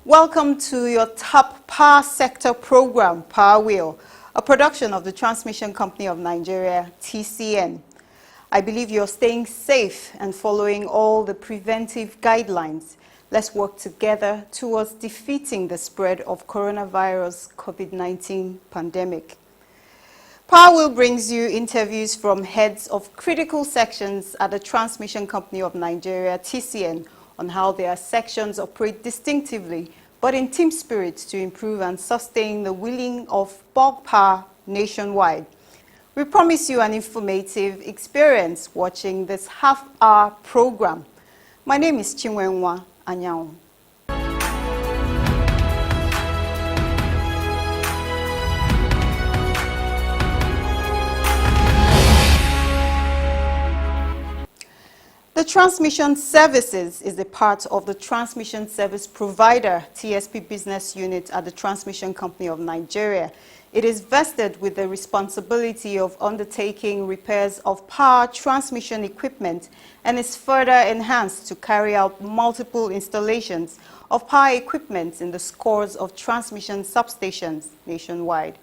Welcome to your top power sector program, Power Wheel, a production of the Transmission Company of Nigeria, TCN. I believe you're staying safe and following all the preventive guidelines. Let's work together towards defeating the spread of coronavirus COVID-19 pandemic. Power Wheel brings you interviews from heads of critical sections at the Transmission Company of Nigeria, TCN, on how their sections operate distinctively but in team spirit to improve and sustain the wheeling of bulk power nationwide. We promise you an informative experience watching this half-hour program. My name is Chinwenwa Anyao. The Transmission Services is a part of the Transmission Service Provider TSP business unit at the Transmission Company of Nigeria. It is vested with the responsibility of undertaking repairs of power transmission equipment and is further enhanced to carry out multiple installations of power equipment in the scores of transmission substations nationwide.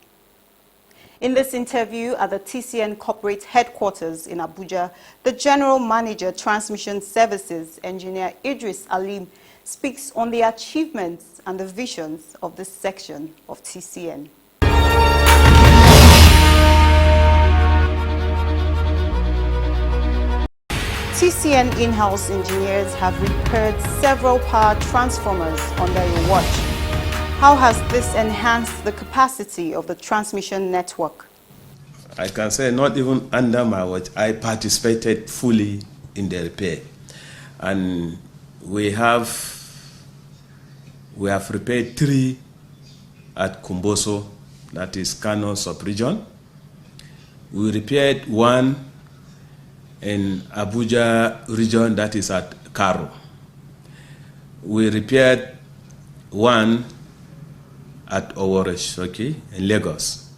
In this interview at the TCN corporate headquarters in Abuja, the General Manager Transmission Services, Engineer Idris Alim, speaks on the achievements and the visions of this section of TCN. TCN in-house engineers have repaired several power transformers under your watch. How has this enhanced the capacity of the transmission network? I can say not even under my watch, I participated fully in the repair. And we have repaired 3 at Kumboso, that is Kano sub-region. We repaired 1 in Abuja region, that is at Karo. We repaired 1 at Oworeshoki in Lagos.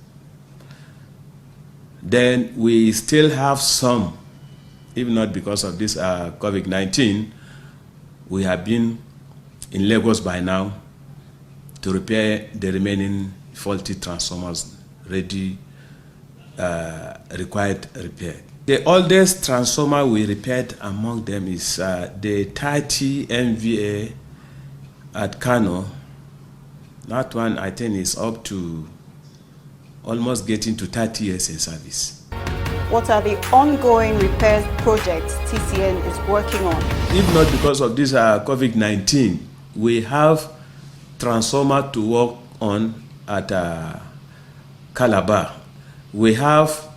Then we still have some, even not because of this COVID-19, we have been in Lagos by now to repair the remaining faulty transformers ready, required repair. The oldest transformer we repaired among them is the 30 MVA at Kano. That one, I think, is up to almost getting to 30 years in service. What are the ongoing repair projects TCN is working on? If not because of this COVID-19, we have transformer to work on at Calabar. We have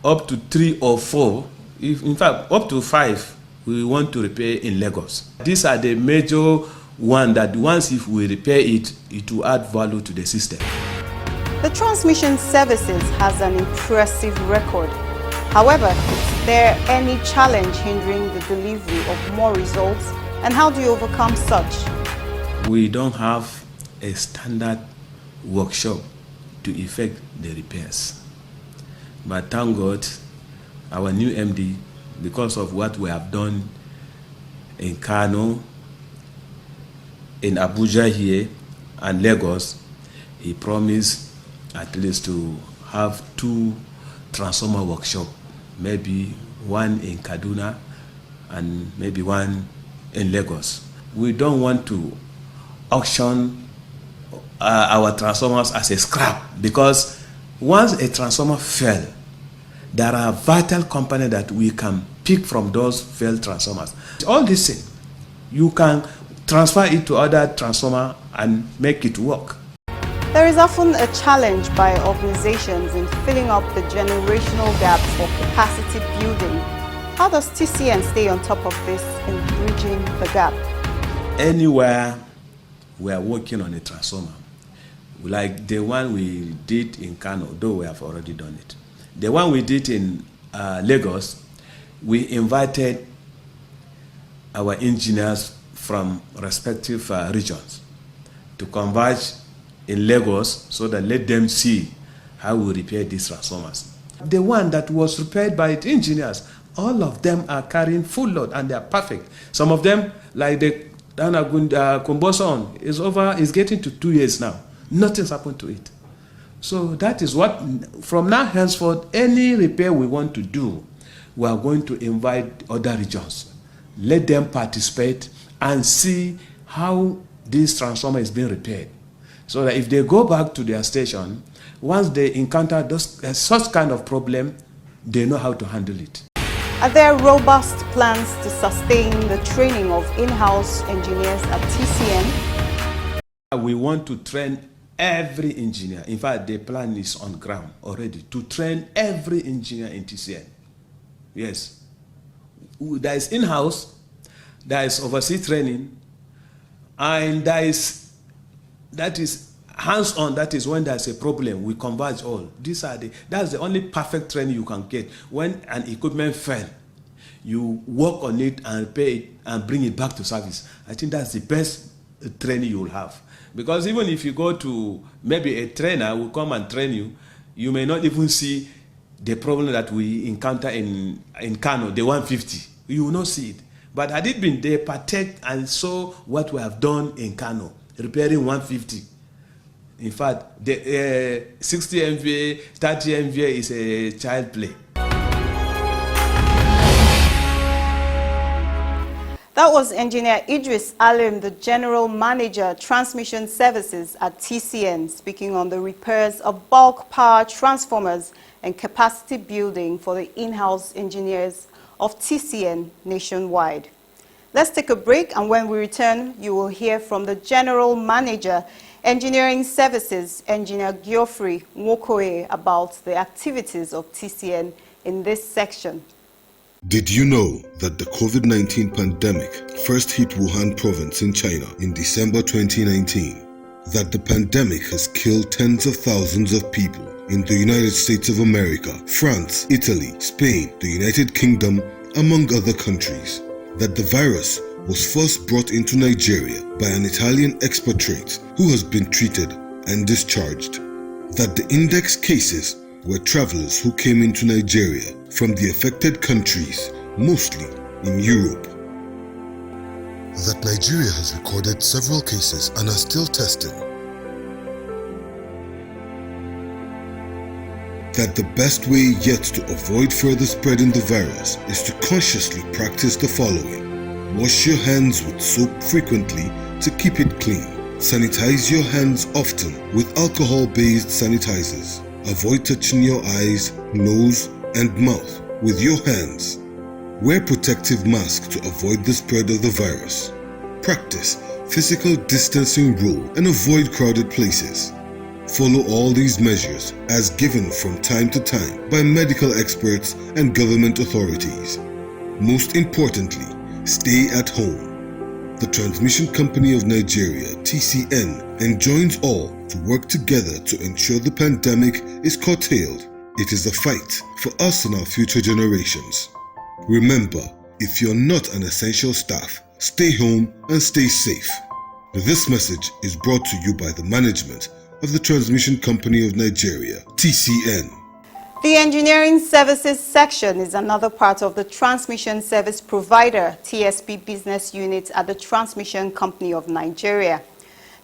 up to 3 or 4, in fact, up to 5, we want to repair in Lagos. These are the major one that once if we repair it, it will add value to the system. The Transmission Services has an impressive record. However, is there any challenge hindering the delivery of more results, and how do you overcome such? We don't have a standard workshop to effect the repairs. But thank God, our new MD, because of what we have done in Kano, in Abuja here and Lagos, he promised at least to have 2 transformer workshops, maybe 1 in Kaduna and maybe 1 in Lagos. We don't want to auction our transformers as a scrap, because once a transformer fell, there are vital components that we can pick from those failed transformers. All this thing, you can transfer it to other transformer and make it work. There is often a challenge by organizations in filling up the generational gap for capacity building. How does TCN stay on top of this in bridging the gap? Anywhere we are working on a transformer, like the one we did in Kano, though we have already done it. The one we did in Lagos, we invited our engineers from respective regions to converge in Lagos so that let them see how we repair these transformers. The one that was repaired by engineers, all of them are carrying full load and they are perfect. Some of them, like the Kumboson is over, is getting to 2 years now. Nothing's happened to it. So that is what, from now henceforth, any repair we want to do, we are going to invite other regions. Let them participate and see how this transformer is being repaired. So that if they go back to their station, once they encounter such kind of problem, they know how to handle it. Are there robust plans to sustain the training of in-house engineers at TCN? We want to train every engineer. In fact, the plan is on ground already to train every engineer in TCN. Yes. There is in-house, there is overseas training, and that is hands-on. That is when there's a problem, we converge all. That's the only perfect training you can get. When an equipment fails, you work on it and repair it and bring it back to service. I think that's the best training you will have. Because even if you go to maybe a trainer will come and train you, you may not even see the problem that we encounter in Kano, the 150. You will not see it. But had it been there, protect and saw what we have done in Kano, repairing 150. In fact, the 60 MVA, 30 MVA is a child play. That was Engineer Idris Alim, the General Manager, Transmission Services at TCN, speaking on the repairs of bulk power transformers and capacity building for the in-house engineers of TCN nationwide. Let's take a break, and when we return, you will hear from the General Manager, Engineering Services, Engineer Geoffrey Nwokoye, about the activities of TCN in this section. Did you know that the COVID-19 pandemic first hit Wuhan province in China in December 2019? That the pandemic has killed tens of thousands of people in the United States of America, France, Italy, Spain, the United Kingdom, among other countries? That the virus was first brought into Nigeria by an Italian expatriate who has been treated and discharged? That the index cases were travelers who came into Nigeria from the affected countries, mostly in Europe? That Nigeria has recorded several cases and are still testing? That the best way yet to avoid further spreading the virus is to consciously practice the following: wash your hands with soap frequently to keep it clean. Sanitize your hands often with alcohol-based sanitizers. Avoid touching your eyes, nose, and mouth with your hands. Wear protective masks to avoid the spread of the virus. Practice physical distancing rule and avoid crowded places. Follow all these measures as given from time to time by medical experts and government authorities. Most importantly, stay at home. The Transmission Company of Nigeria, TCN, enjoins all to work together to ensure the pandemic is curtailed. It is a fight for us and our future generations. Remember, if you're not an essential staff, stay home and stay safe. This message is brought to you by the management of the Transmission Company of Nigeria, TCN. The Engineering Services section is another part of the Transmission Service Provider, TSP business unit at the Transmission Company of Nigeria.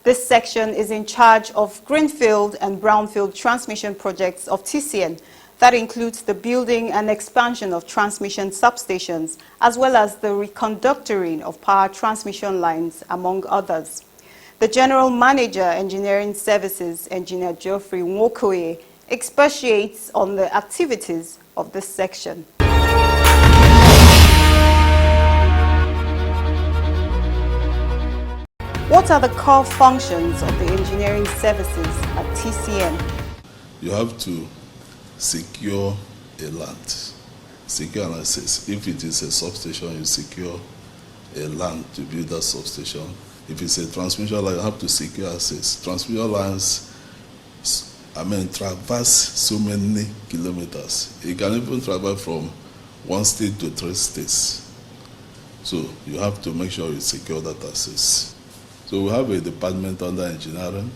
This section is in charge of greenfield and brownfield transmission projects of TCN. That includes the building and expansion of transmission substations, as well as the reconductoring of power transmission lines, among others. The General Manager, Engineering Services, Engineer Geoffrey Nwokoye, expatiates on the activities of this section. What are the core functions of the engineering services at TCN? You have to secure a land. Secure an access. If it is a substation, you secure a land to build that substation. If it's a transmission line, you have to secure access. Transmission lines, traverse so many kilometers. You can even travel from one state to 3 states. So you have to make sure you secure that access. So we have a department under engineering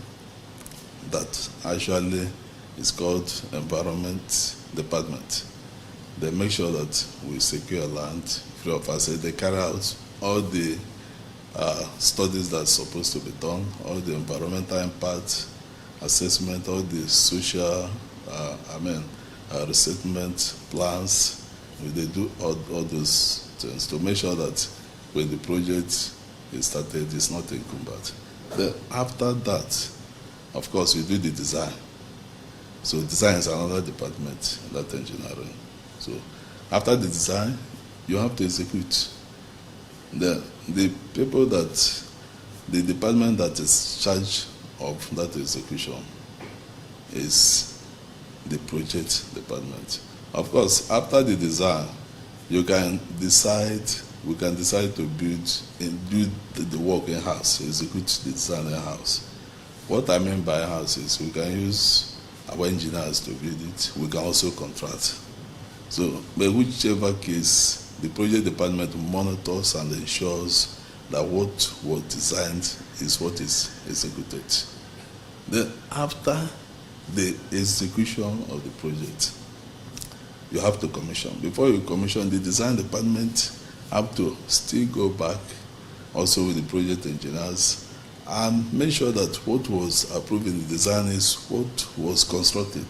that actually is called Environment Department. They make sure that we secure land free of access. They carry out all the studies that's supposed to be done, all the environmental impact assessment, all the social, resettlement plans. They do all those things to make sure that when the project is started, it's not encumbered. Then after that, of course, you do the design. So design is another department, that engineering. So after the design, you have to execute. The people that, the department that is charged of that execution is the project department. Of course, after the design, you can decide, we can decide to build the work in-house, execute the design in-house. What I mean by in-house is we can use our engineers to build it. We can also contract. So, but whichever case, the project department monitors and ensures that what was designed is what is executed. Then after the execution of the project, you have to commission. Before you commission, the design department have to still go back also with the project engineers and make sure that what was approved in the design is what was constructed.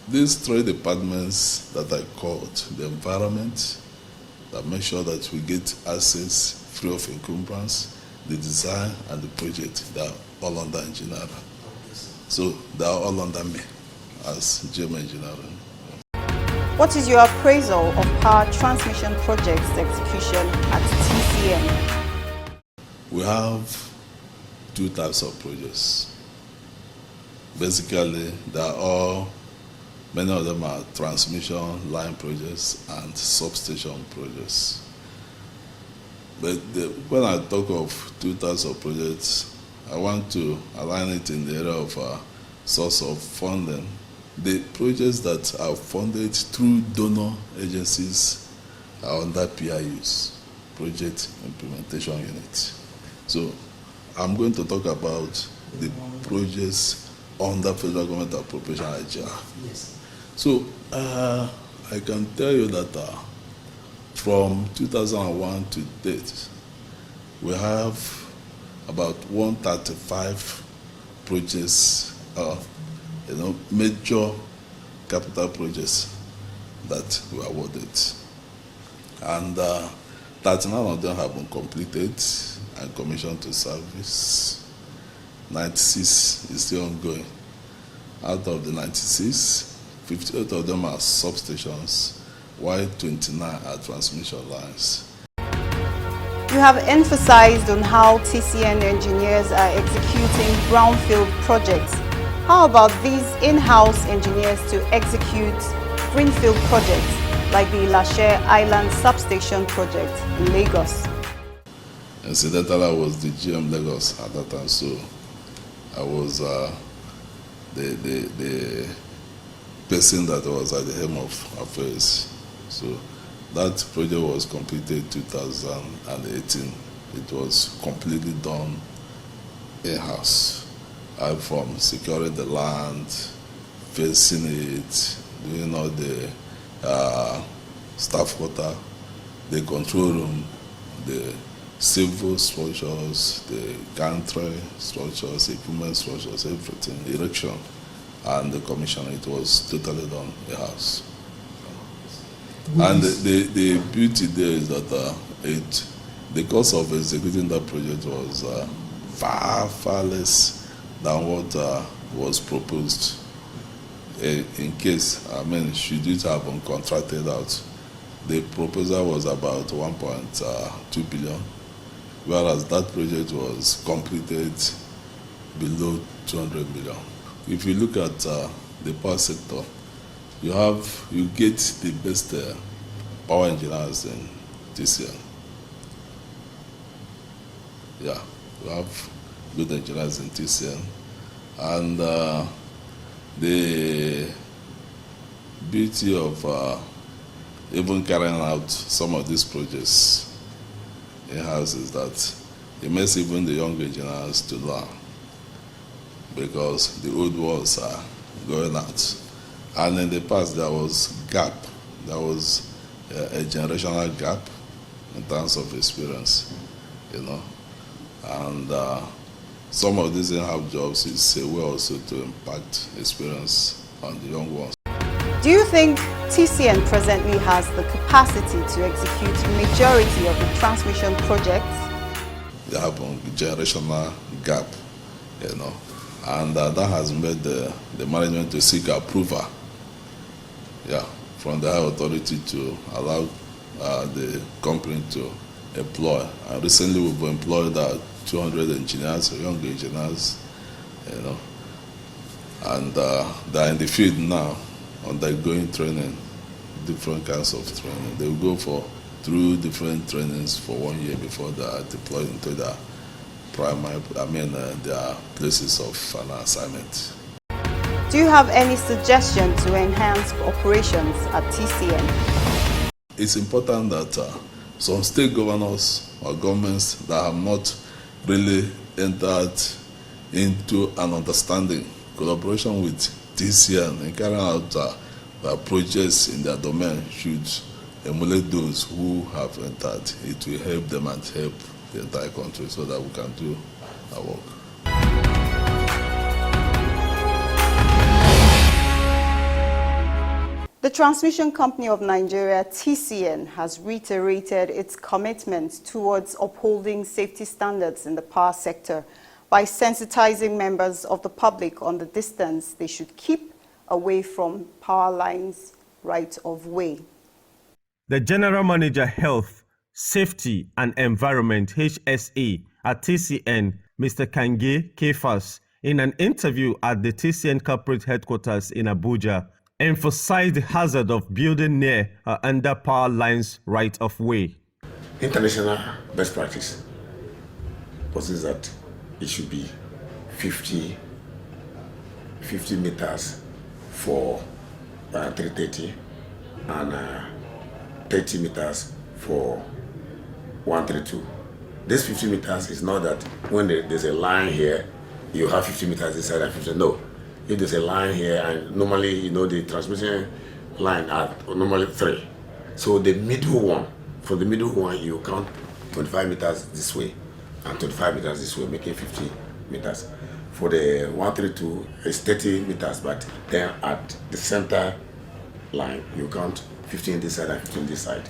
These three departments that I called, the environment, that make sure that we get access free of encumbrance, the design and the project, they are all under engineering. So they are all under me as GM engineering. What is your appraisal of power transmission projects execution at TCN? We have two types of projects. Basically, many of them are transmission line projects and substation projects. But when I talk of two types of projects, I want to align it in the area of source of funding. The projects that are funded through donor agencies are under PIUs, Project Implementation Unit. So I'm going to talk about the projects under federal government appropriation agenda. Yes. So I can tell you that from 2001 to date, we have about 135 projects, major capital projects that were awarded. And 39 of them have been completed and commissioned to service. 96 is still ongoing. Out of the 96, 58 of them are substations, while 29 are transmission lines. You have emphasized on how TCN engineers are executing brownfield projects. How about these in-house engineers to execute greenfield projects like the Lashe Island Substation project in Lagos? Incidentally, I was the GM Lagos at that time, so I was the person that was at the helm of affairs. So that project was completed in 2018. It was completely done in-house. From securing the land, facing it, doing all the staff quarter, the control room, the civil structures, the gantry structures, equipment structures, everything, erection, and the commission. It was totally done in the house. And the beauty there is that the cost of executing that project was far less than what was proposed. In case, should it have been contracted out, the proposal was about 1.2 billion, whereas that project was completed below 200 million. If you look at the power sector, you get the best power engineers in TCN. Yeah, you have good engineers in TCN, and the beauty of even carrying out some of these projects in-house is that it makes even the young engineers to learn, because the old ones are going out. And in the past, there was gap. There was a generational gap in terms of experience, And some of these in-house jobs is a way also to impact experience on the young ones. Do you think TCN presently has the capacity to execute majority of the transmission projects? They have a generational gap, and that has made the management to seek approval, from the high authority to allow the company to employ. And recently we've employed 200 engineers, young engineers, and they're in the field now, undergoing training, different kinds of training. They will go through different trainings for 1 year before they are deployed into their their places of an assignment. Do you have any suggestion to enhance operations at TCN? It's important that some state governors or governments that have not really entered into an understanding, collaboration with TCN in carrying out their projects in their domain should emulate those who have entered. It will help them and help the entire country so that we can do our work. The Transmission Company of Nigeria, TCN, has reiterated its commitment towards upholding safety standards in the power sector by sensitizing members of the public on the distance they should keep away from power lines right of way. The General Manager Health, Safety and Environment HSE at TCN, Mr. Kange Kefas, in an interview at the TCN corporate headquarters in Abuja, emphasized the hazard of building near or under power lines right of way. International best practice was that it should be 50 meters for 330 and 30 meters for 132. This 50 meters is not that when there's a line here, you have 50 meters this side and 50. No. If there's a line here, and normally, the transmission line are normally 3. So the middle one, for the middle one, you count 25 meters this way and 25 meters this way, making 50 meters. For the 132, it's 30 meters, but then at the center line, you count 15 this side and 15 this side.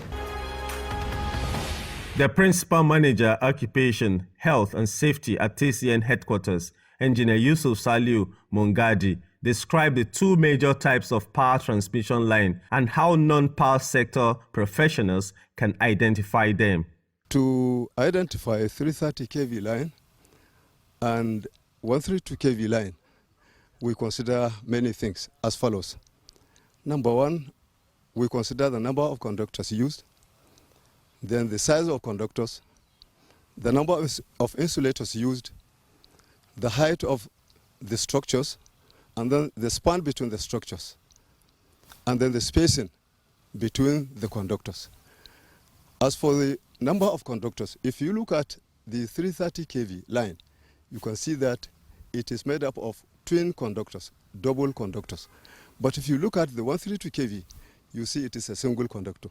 The Principal Manager, Occupation, Health and Safety at TCN headquarters, Engineer Yusuf Saliu Mungadi, described the two major types of power transmission line and how non-power sector professionals can identify them. To identify a 330 kV line and 132 kV line, we consider many things as follows. Number one, we consider the number of conductors used, then the size of conductors, the number of insulators used, the height of the structures, and then the span between the structures, and then the spacing between the conductors. As for the number of conductors, if you look at the 330 kV line, you can see that it is made up of twin conductors, double conductors. But if you look at the 132 kV, you see it is a single conductor.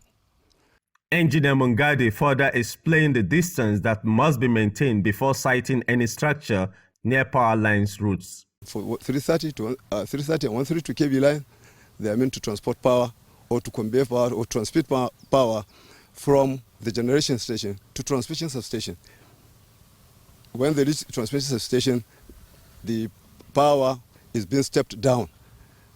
Engineer Mungadi further explained the distance that must be maintained before siting any structure near power lines routes. For 330 and 132 kV line, they are meant to transport power or to convey power or transmit power from the generation station to transmission substation. When they reach transmission substation, the power is being stepped down.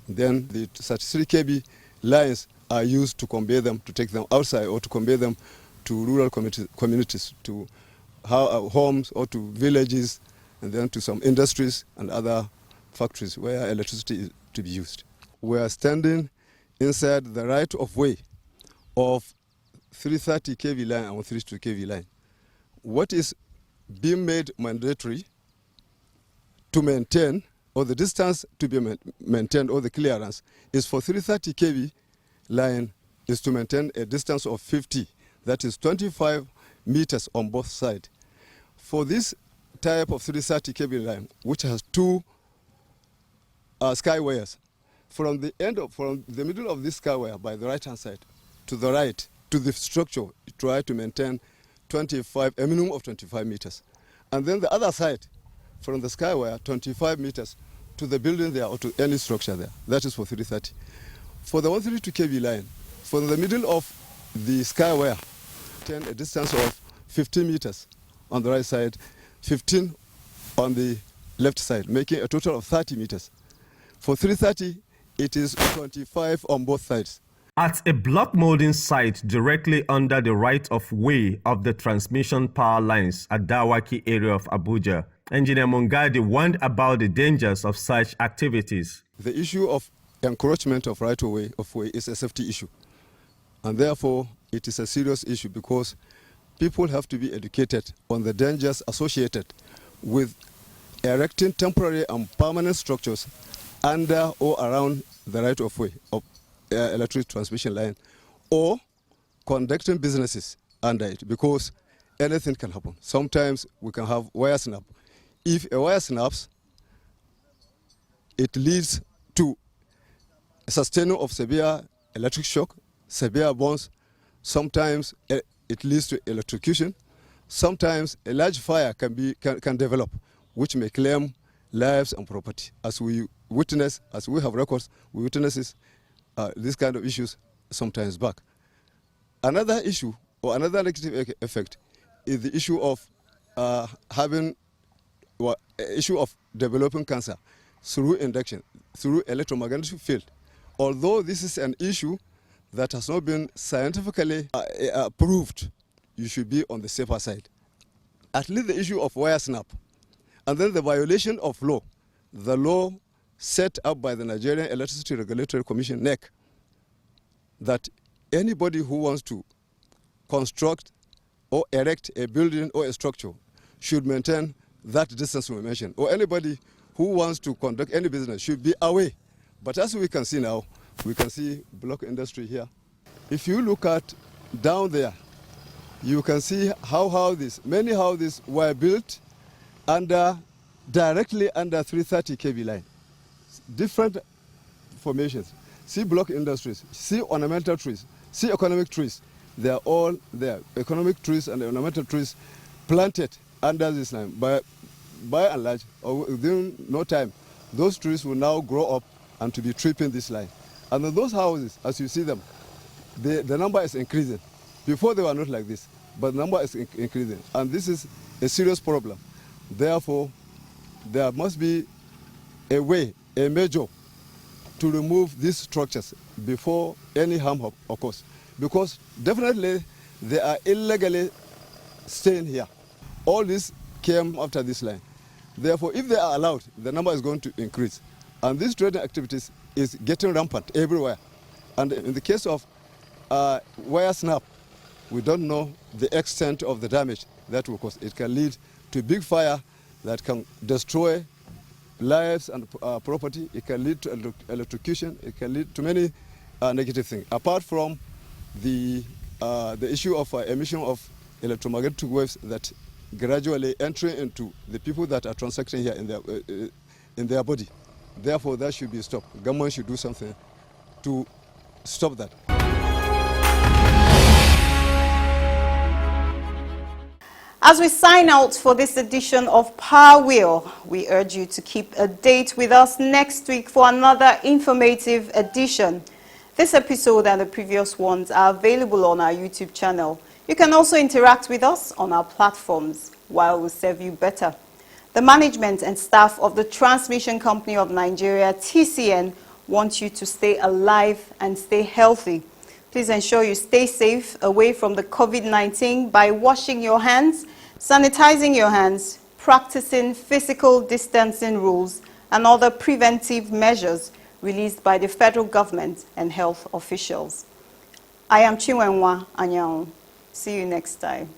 Then the 33 kV lines are used to convey them, to take them outside or to convey them to rural communities, to homes or to villages, and then to some industries and other factories where electricity is to be used. We are standing inside the right of way of 330 kV line and 132 kV line. What is being made mandatory to maintain, or the distance to be maintained, or the clearance, is for 330 kV line is to maintain a distance of 50, that is 25 meters on both sides. For this type of 330 kV line, which has two sky wires, from the middle of this sky wire by the right hand side to the right to the structure, try to maintain a minimum of 25 meters. And then the other side, from the skywire, 25 meters to the building there or to any structure there. That is for 330. For the 132 kV line, from the middle of the skywire, a distance of 15 meters on the right side, 15 on the left side, making a total of 30 meters. For 330, it is 25 on both sides. At a block molding site directly under the right-of-way of the transmission power lines at Dawaki area of Abuja, Engineer Mungadi warned about the dangers of such activities. The issue of encroachment of right-of-way is a safety issue. And therefore, it is a serious issue because people have to be educated on the dangers associated with erecting temporary and permanent structures under or around the right-of-way of electric transmission line, or conducting businesses under it, because anything can happen. Sometimes we can have wire snap. If a wire snaps, it leads to sustaining of severe electric shock, severe burns. Sometimes it leads to electrocution. Sometimes a large fire can develop, which may claim lives and property. As we witness, as we have records, we witness these kind of issues sometimes back. Another issue or another negative effect is the issue of developing cancer through induction, through electromagnetic field. Although this is an issue that has not been scientifically proved, you should be on the safer side. At least the issue of wire snap, and then the violation of law, the law set up by the Nigerian Electricity Regulatory Commission, NEC, that anybody who wants to construct or erect a building or a structure should maintain that distance we mentioned, or anybody who wants to conduct any business should be away. But as we can see now, we can see block industry here. If you look at down there, you can see how many houses were built directly under 330 kV line. Different formations. See block industries, see ornamental trees, see economic trees. They are all there. Economic trees and ornamental trees planted under this line. By and large, within no time, those trees will now grow up and to be tripping this line. And then those houses, as you see them, the number is increasing. Before they were not like this, but the number is increasing. And this is a serious problem. Therefore, there must be a way, a measure to remove these structures before any harm occurs. Because definitely they are illegally staying here. All this came after this line. Therefore, if they are allowed, the number is going to increase. And these trading activities is getting rampant everywhere. And in the case of wire snap, we don't know the extent of the damage that will cause. It can lead to big fire that can destroy lives and property. It can lead to electrocution. It can lead to many negative things. Apart from the issue of emission of electromagnetic waves that gradually enter into the people that are transacting here in their body. Therefore, that should be stopped. Government should do something to stop that. As we sign out for this edition of Power Wheel, we urge you to keep a date with us next week for another informative edition. This episode and the previous ones are available on our YouTube channel. You can also interact with us on our platforms while we serve you better. The management and staff of the Transmission Company of Nigeria, TCN, want you to stay alive and stay healthy. Please ensure you stay safe away from the COVID-19 by washing your hands, sanitizing your hands, practicing physical distancing rules, and other preventive measures released by the federal government and health officials. I am Chinwenwa Anyao. See you next time.